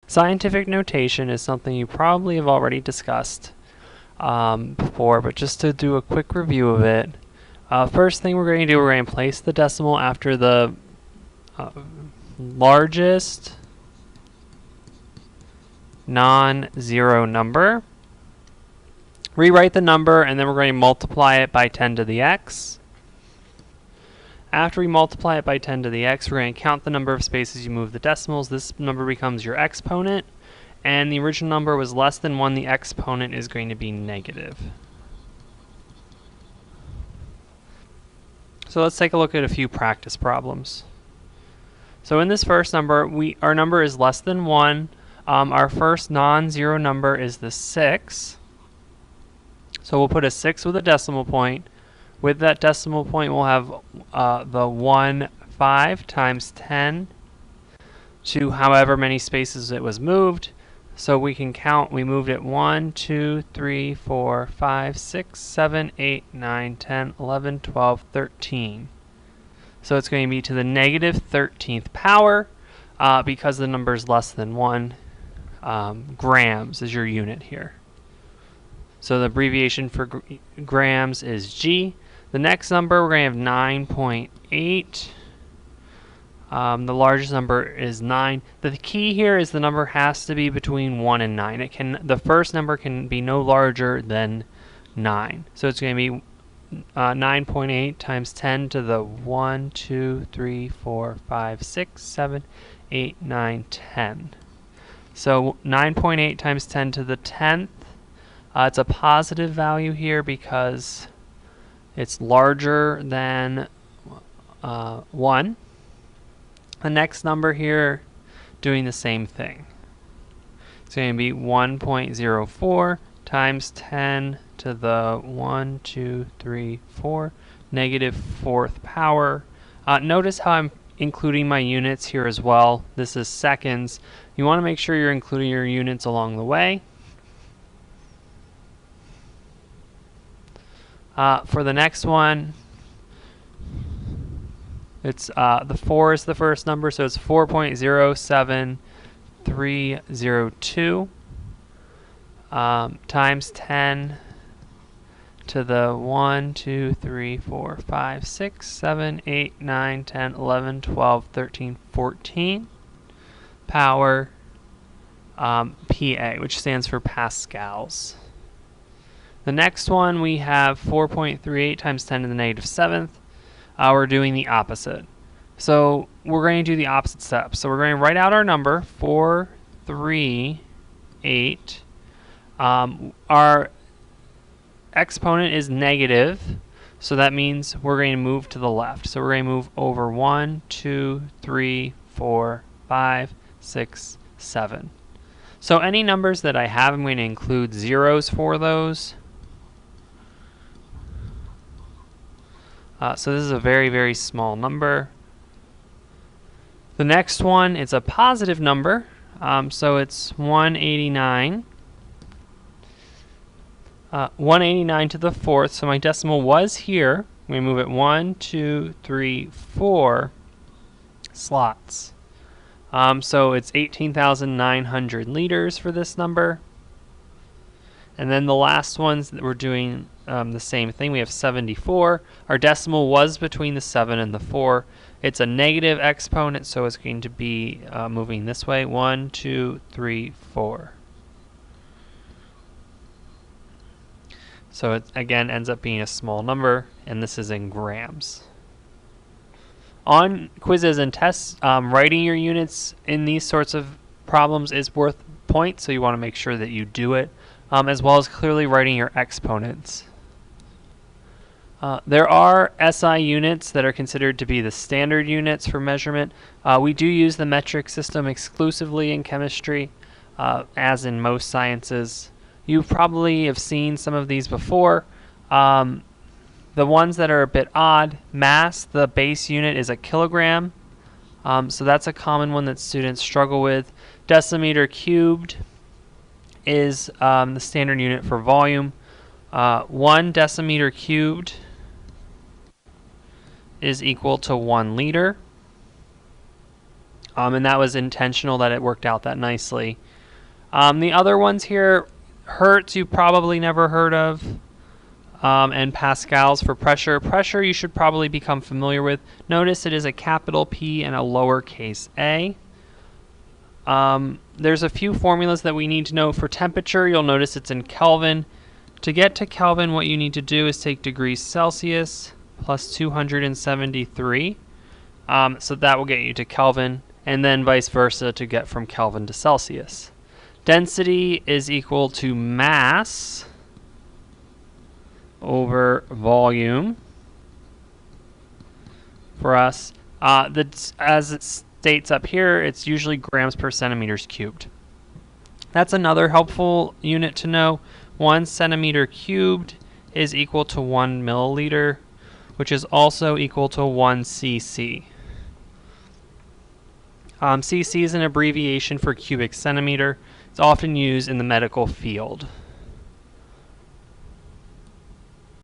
Scientific notation is something you probably have already discussed before, but just to do a quick review of it, first thing we're going to do, we're going to place the decimal after the largest non-zero number. Rewrite the number, and then we're going to multiply it by 10 to the x. After we multiply it by 10 to the x, we're going to count the number of spaces you move the decimals. This number becomes your exponent, and the original number was less than 1. The exponent is going to be negative. So let's take a look at a few practice problems. So in this first number, our number is less than 1. Our first non-zero number is the 6. So we'll put a 6 with a decimal point. With that decimal point, we'll have the 5 times 10 to however many spaces it was moved. So we can count, we moved it 1, 2, 3, 4, 5, 6, 7, 8, 9, 10, 11, 12, 13. So it's going to be to the negative 13th power because the number is less than 1. Grams is your unit here. So the abbreviation for grams is G. The next number, we're going to have 9.8. The largest number is 9. The key here is the number has to be between 1 and 9. The first number can be no larger than 9. So it's going to be 9.8 times 10 to the 1, 2, 3, 4, 5, 6, 7, 8, 9, 10. So 9.8 times 10 to the 10th. It's a positive value here because it's larger than 1. The next number here, doing the same thing. It's going to be 1.04 times 10 to the 1, 2, 3, 4, negative 4th power. Notice how I'm including my units here as well. This is seconds. You want to make sure you're including your units along the way. For the next one, it's the 4 is the first number, so it's 4.07302 times 10 to the 1, 2, 3, 4, 5, 6, 7, 8, 9, 10, 11, 12, 13, 14 power PA, which stands for pascals. The next one, we have 4.38 times 10 to the negative 7th. We're doing the opposite. So we're going to do the opposite step. So we're going to write out our number, 438. Our exponent is negative, so that means we're going to move to the left. So we're going to move over 1, 2, 3, 4, 5, 6, 7. So any numbers that I have, I'm going to include zeros for those. So this is a very, very small number. The next one is a positive number, so it's 189. 189 to the 4th, so my decimal was here. I'm going to move it 1, 2, 3, 4 slots. So it's 18,900 liters for this number. And then the last ones that we're doing the same thing. We have 74. Our decimal was between the 7 and the 4. It's a negative exponent, so it's going to be moving this way. 1, 2, 3, 4. So it again ends up being a small number, and this is in grams. On quizzes and tests, writing your units in these sorts of problems is worth points, so you want to make sure that you do it, as well as clearly writing your exponents. There are SI units that are considered to be the standard units for measurement. We do use the metric system exclusively in chemistry, as in most sciences. You probably have seen some of these before. The ones that are a bit odd, mass, the base unit is a kilogram. So that's a common one that students struggle with. Decimeter cubed is the standard unit for volume. 1 decimeter cubed is equal to 1 liter. And that was intentional that it worked out that nicely. The other ones here, Hertz you've probably never heard of, and pascals for pressure. Pressure you should probably become familiar with. Notice it is a capital P and a lowercase a. There's a few formulas that we need to know for temperature. You'll notice it's in Kelvin. To get to Kelvin, what you need to do is take degrees Celsius plus 273. So that will get you to Kelvin, and then vice versa to get from Kelvin to Celsius. Density is equal to mass over volume for us. As it states up here, it's usually grams per centimeters cubed. That's another helpful unit to know. 1 centimeter cubed is equal to 1 milliliter, which is also equal to 1 cc. Cc is an abbreviation for cubic centimeter. It's often used in the medical field.